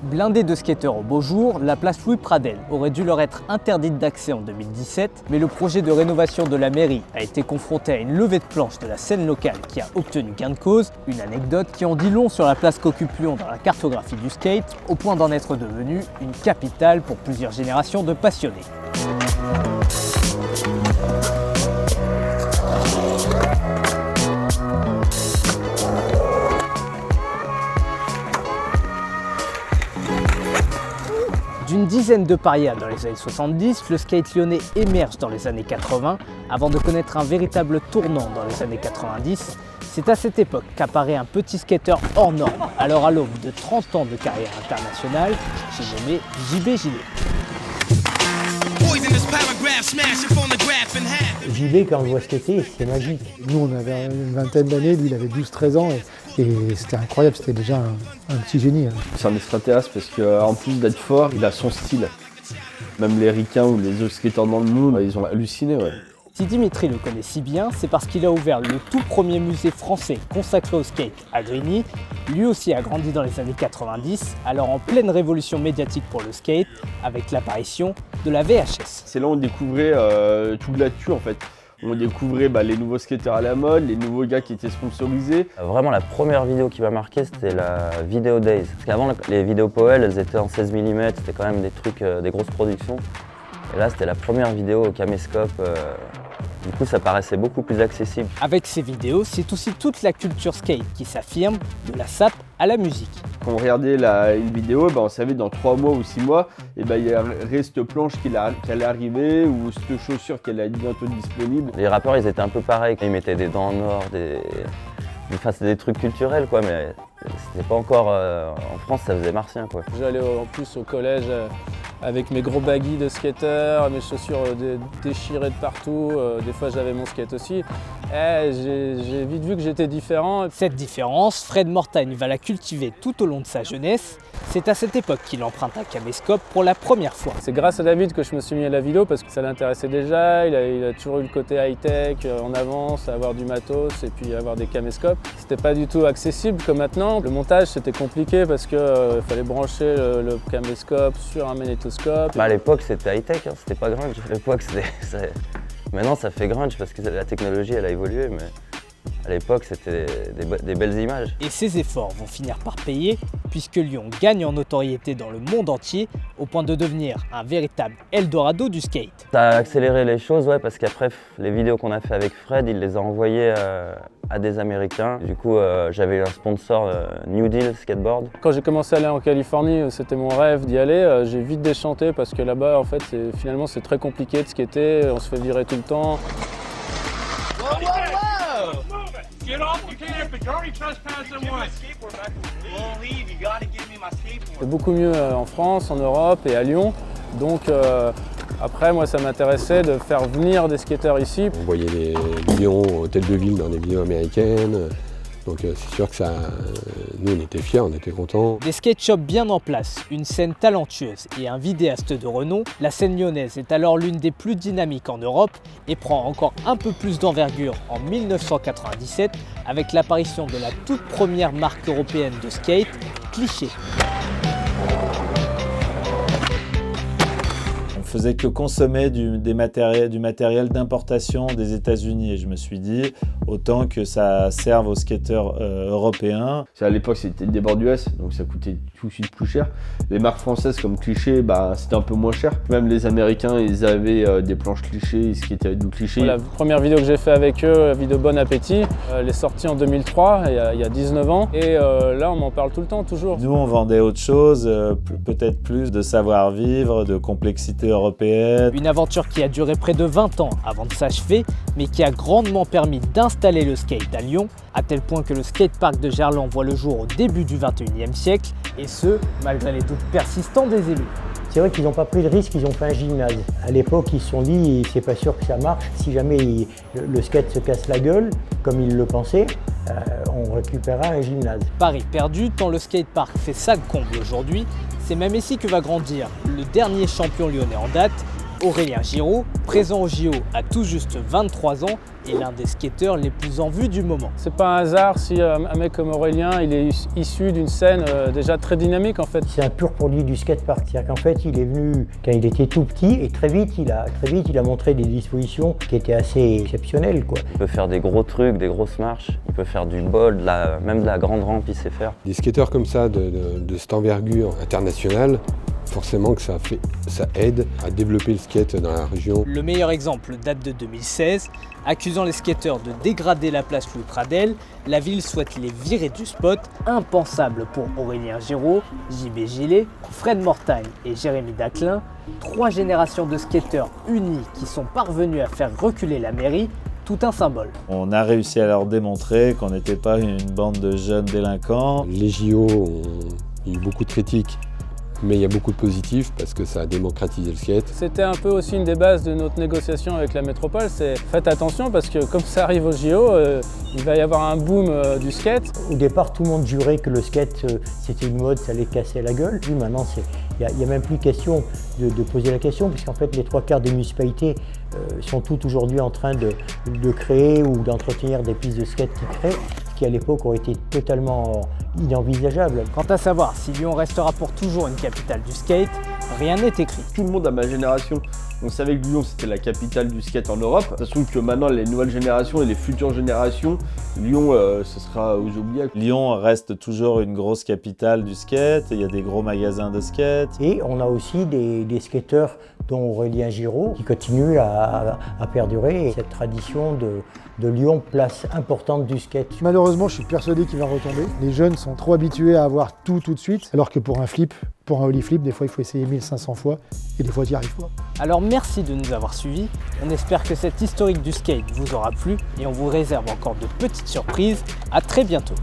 Blindée de skateurs au beau jour, la place Louis Pradel aurait dû leur être interdite d'accès en 2017, mais le projet de rénovation de la mairie a été confronté à une levée de planche de la scène locale qui a obtenu gain de cause, une anecdote qui en dit long sur la place qu'occupe Lyon dans la cartographie du skate, au point d'en être devenue une capitale pour plusieurs générations de passionnés. D'une dizaine de parias dans les années 70, le skate lyonnais émerge dans les années 80 avant de connaître un véritable tournant dans les années 90. C'est à cette époque qu'apparaît un petit skateur hors norme. Alors à l'aube de 30 ans de carrière internationale, j'ai nommé JB Gillet. JB, quand on le voit skater, c'est magique. Nous, on avait une vingtaine d'années, lui, il avait 12-13 ans et c'était incroyable, c'était déjà un petit génie. C'est un extraterrestre parce qu'en plus d'être fort, il a son style. Même les ricains ou les autres skateurs dans le monde, ils ont halluciné. Ouais. Si Dimitri le connaît si bien, c'est parce qu'il a ouvert le tout premier musée français consacré au skate à Grigny. Lui aussi a grandi dans les années 90, alors en pleine révolution médiatique pour le skate, avec l'apparition de la VHS. C'est là où on découvrait toute l'actu en fait. On découvrait les nouveaux skateurs à la mode, les nouveaux gars qui étaient sponsorisés. Vraiment la première vidéo qui m'a marqué, c'était la Video Days. Parce qu'avant les vidéos Powell, elles étaient en 16 mm, c'était quand même des trucs, des grosses productions. Et là, c'était la première vidéo au caméscope. Du coup, ça paraissait beaucoup plus accessible. Avec ces vidéos, c'est aussi toute la culture skate qui s'affirme, de la SAP à la musique. Quand on regardait une vidéo, on savait dans 3 mois ou 6 mois, il y aurait cette planche qui allait arriver ou cette chaussure qui allait être bientôt disponible. Les rappeurs, ils étaient un peu pareils. Ils mettaient des dents en or, Enfin, c'était des trucs culturels, quoi, mais c'était pas encore... en France, ça faisait martien, quoi. J'allais en plus au collège avec mes gros baggies de skater, mes chaussures déchirées de partout. Des fois, j'avais mon skate aussi. J'ai vite vu que j'étais différent. Cette différence, Fred Mortagne va la cultiver tout au long de sa jeunesse. C'est à cette époque qu'il emprunte un caméscope pour la première fois. C'est grâce à David que je me suis mis à la vidéo parce que ça l'intéressait déjà. Il a toujours eu le côté high-tech, en avance, avoir du matos et puis avoir des caméscopes. C'était pas du tout accessible comme maintenant. Le montage c'était compliqué parce qu'il fallait brancher le caméscope sur un magnétoscope. À l'époque c'était high-tech, hein, c'était pas grunge. À l'époque maintenant ça fait grunge parce que la technologie elle a évolué, mais à l'époque c'était des belles images. Et ces efforts vont finir par payer puisque Lyon gagne en notoriété dans le monde entier au point de devenir un véritable Eldorado du skate. Ça a accéléré les choses, ouais, parce qu'après les vidéos qu'on a fait avec Fred, il les a envoyées à des Américains. Du coup, j'avais un sponsor, New Deal Skateboard. Quand j'ai commencé à aller en Californie, c'était mon rêve d'y aller. J'ai vite déchanté parce que là-bas, en fait, finalement, c'est très compliqué de skater. On se fait virer tout le temps. C'est beaucoup mieux en France, en Europe et à Lyon. Donc après, moi, ça m'intéressait de faire venir des skateurs ici. On voyait les Lyon, hôtel de ville dans les vidéos américaines. Donc c'est sûr que ça, nous on était fiers, on était contents. Des skate shops bien en place, une scène talentueuse et un vidéaste de renom, la scène lyonnaise est alors l'une des plus dynamiques en Europe et prend encore un peu plus d'envergure en 1997 avec l'apparition de la toute première marque européenne de skate, Cliché. On faisait que consommer du matériel d'importation des États-Unis et je me suis dit autant que ça serve aux skateurs européens. À l'époque c'était des bords US donc ça coûtait tout de suite plus cher. Les marques françaises comme Cliché, c'était un peu moins cher. Même les Américains ils avaient des planches Cliché, ils skataient avec du Cliché. La première vidéo que j'ai fait avec eux, la vidéo Bon Appétit, elle est sortie en 2003, il y a 19 ans et là on m'en parle tout le temps, toujours. Nous on vendait autre chose, peut-être plus de savoir-vivre, de complexité européenne. Une aventure qui a duré près de 20 ans avant de s'achever, mais qui a grandement permis d'installer le skate à Lyon, à tel point que le skatepark de Gerland voit le jour au début du 21e siècle, et ce, malgré les doutes persistants des élus. C'est vrai qu'ils n'ont pas pris le risque, ils ont fait un gymnase. À l'époque, ils se sont dit, c'est pas sûr que ça marche. Si jamais le skate se casse la gueule, comme ils le pensaient, on récupérera un gymnase. Pari perdu, tant le skatepark fait sac comble aujourd'hui. C'est même ici que va grandir le dernier champion lyonnais en date, Aurélien Giraud, présent au JO à tout juste 23 ans, est l'un des skateurs les plus en vue du moment. C'est pas un hasard si un mec comme Aurélien, il est issu d'une scène déjà très dynamique en fait. C'est un pur produit du skatepark. C'est-à-dire qu'en fait, il est venu quand il était tout petit et très vite, il a montré des dispositions qui étaient assez exceptionnelles, quoi. Il peut faire des gros trucs, des grosses marches, il peut faire du bol, même de la grande rampe, il sait faire. Des skateurs comme ça, de cette envergure internationale, forcément que ça aide à développer le skate dans la région. Le meilleur exemple date de 2016. Accusant les skateurs de dégrader la place Louis Pradel, la ville souhaite les virer du spot. Impensable pour Aurélien Giraud, JB Gillet, Fred Mortagne et Jérémy Daclin. 3 générations de skateurs unis qui sont parvenus à faire reculer la mairie. Tout un symbole. On a réussi à leur démontrer qu'on n'était pas une bande de jeunes délinquants. Les JO ont eu beaucoup de critiques, mais il y a beaucoup de positifs parce que ça a démocratisé le skate. C'était un peu aussi une des bases de notre négociation avec la métropole, c'est faites attention parce que comme ça arrive au JO, il va y avoir un boom du skate. Au départ, tout le monde jurait que le skate, c'était une mode, ça allait casser la gueule. Puis maintenant, il n'y a même plus question de poser la question, puisqu'en fait, les 3/4 des municipalités sont toutes aujourd'hui en train de créer ou d'entretenir des pistes de skate qui créent, ce qui à l'époque aurait été totalement inenvisageable. Quant à savoir si Lyon restera pour toujours une capitale du skate, rien n'est écrit. Tout le monde à ma génération, on savait que Lyon c'était la capitale du skate en Europe. Ça se trouve que maintenant les nouvelles générations et les futures générations, Lyon ce sera aux oubliettes. Lyon reste toujours une grosse capitale du skate, il y a des gros magasins de skate. Et on a aussi des skateurs dont Aurélien Giraud qui continuent à perdurer. Et cette tradition de Lyon, place importante du skate. Malheureusement, je suis persuadé qu'il va retomber. Les jeunes sont trop habitués à avoir tout de suite, alors que pour un flip, pour un ollie flip, des fois il faut essayer 1500 fois et des fois tu n'y arrives pas. Alors merci de nous avoir suivis, on espère que cette historique du skate vous aura plu et on vous réserve encore de petites surprises. À très bientôt.